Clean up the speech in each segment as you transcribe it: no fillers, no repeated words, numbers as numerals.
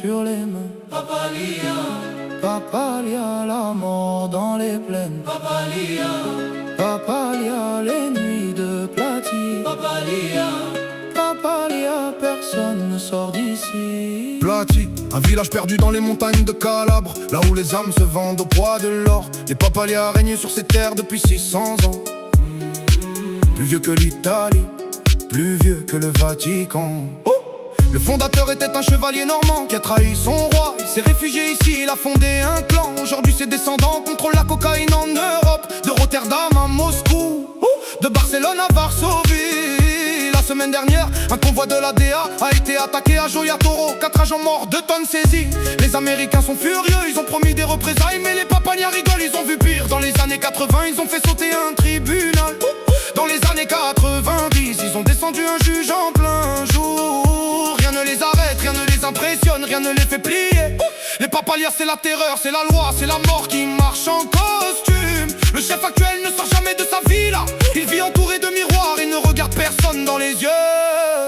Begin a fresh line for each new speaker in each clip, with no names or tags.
sur les mains. Papalia, Papalia, la mort dans les plaines. Papalia, Papalia, les nuits de platine. Papalia, Papalia, personne ne sort d'ici.
Plati, un village perdu dans les montagnes de Calabre, là où les âmes se vendent au poids de l'or. Les Papalia règnent sur ces terres depuis 600 ans. Plus vieux que l'Italie, plus vieux que le Vatican. Le fondateur était un chevalier normand qui a trahi son roi. Il s'est réfugié ici, il a fondé un clan. Aujourd'hui ses descendants contrôlent la cocaïne en Europe. De Rotterdam à Moscou, de Barcelone à Varsovie. La semaine dernière, un convoi de la DA a été attaqué à Joya Toro. 4 agents morts, 2 tonnes saisies. Les Américains sont furieux, ils ont promis des représailles, mais les Papalia rigolent, ils ont vu pire. Dans les années 80, ils ont fait sauter un tribunal. Dans les années 90, ils ont descendu un juge en plein jour. Rien ne les arrête, rien ne les impressionne, rien ne les fait plier. Les Papalia c'est la terreur, c'est la loi, c'est la mort qui marche en costume. Le chef actuel ne sort jamais de sa villa. Il vit entouré de miroirs, il ne regarde personne dans les yeux.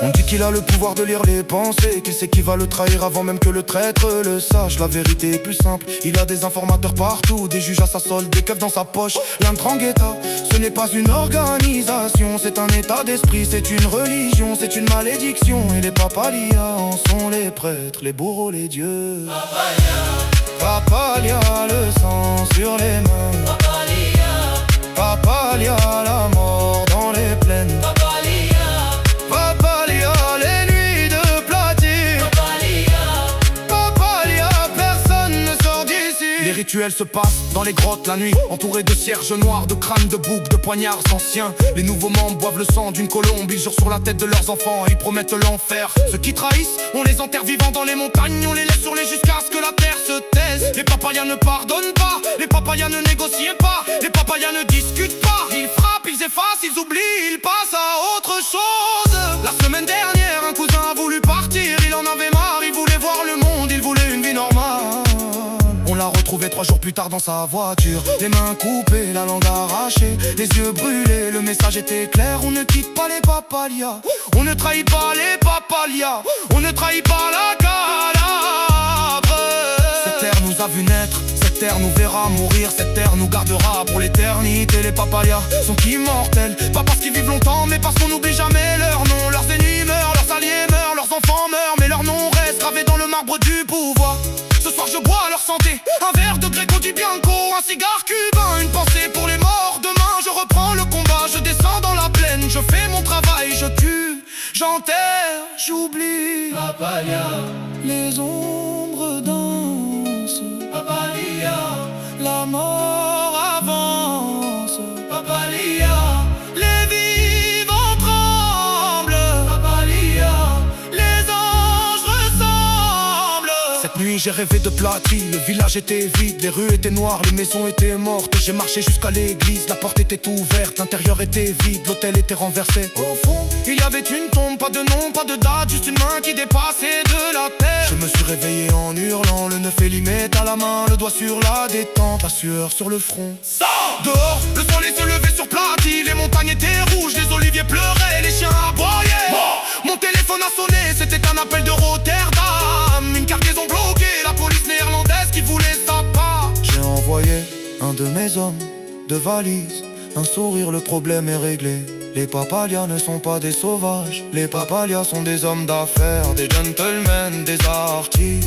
On dit qu'il a le pouvoir de lire les pensées, qu'il sait qui va le trahir avant même que le traître le sache. La vérité est plus simple, il a des informateurs partout, des juges à sa solde, des keufs dans sa poche. L'Ndrangheta, ce n'est pas une organisation, c'est un état d'esprit, c'est une religion, c'est une malédiction. Et les Papalia en sont les prêtres, les bourreaux, les dieux. Papalia, le sang sur les mains. Papalia, la mort dans les plaines. Papalia, les nuits de platine. Papalia, personne ne sort d'ici. Les rituels se passent dans les grottes la nuit, entourés de cierges noirs, de crânes, de boucs, de poignards anciens. Les nouveaux membres boivent le sang d'une colombe, ils jurent sur la tête de leurs enfants, ils promettent l'enfer. Ceux qui trahissent, on les enterre vivants dans les montagnes, on les laisse sur les jusqu'à ce que la terre se taise. Les Papalia ne pardonnent pas, les Papalia ne négocient pas, les Papalia ne discutent pas. Ils frappent, ils effacent, ils oublient, ils passent à autre chose. La semaine dernière, un cousin a voulu partir, il en avait marre, il voulait voir le monde, il voulait une vie normale. On l'a retrouvé 3 jours plus tard dans sa voiture, les mains coupées, la langue arrachée, les yeux brûlés. Le message était clair, on ne quitte pas les Papalia, on ne trahit pas les Papalia, on ne trahit pas la Calabre. Cette terre nous a vu naître, cette terre nous verra mourir, cette terre nous gardera pour l'éternité. Les Papalia sont immortels, pas parce qu'ils vivent longtemps, mais parce qu'on n'oublie jamais leur nom. Leurs ennemis meurent, leurs alliés meurent, leurs enfants meurent, mais leur nom reste gravé dans le marbre du pouvoir. Ce soir je bois à leur santé, un verre de Greco di Bianco, un cigare cubain, une pensée pour les morts. Demain je reprends le combat, je descends dans la plaine, je fais mon travail, je tue, j'enterre, j'oublie. Papalia, les ombres dansent. Papalia, la mort avance. Papalia, les vivants tremblent. Papalia, les anges ressemblent. Cette nuit j'ai rêvé de Plati, le village était vide, les rues étaient noires, les maisons étaient mortes. J'ai marché jusqu'à l'église, la porte était ouverte, l'intérieur était vide, l'hôtel était renversé. Au fond, il y avait une tombe, pas de nom, pas de date, juste une main qui dépassait de la terre. Je me suis réveillé en hurlant, le 9 élimètre à la main, le doigt sur la détente, la sueur sur le front. Dehors, le soleil se levait sur Plati, les montagnes étaient rouges, les oliviers pleuraient, les chiens aboyaient. Mon téléphone a sonné, c'était un appel de Rotterdam, une cargaison bloquée, la police néerlandaise qui voulait sa part. J'ai envoyé un de mes hommes, de valise, un sourire, le problème est réglé. Les Papalia ne sont pas des sauvages, les Papalia sont des hommes d'affaires, des gentlemen, des artistes.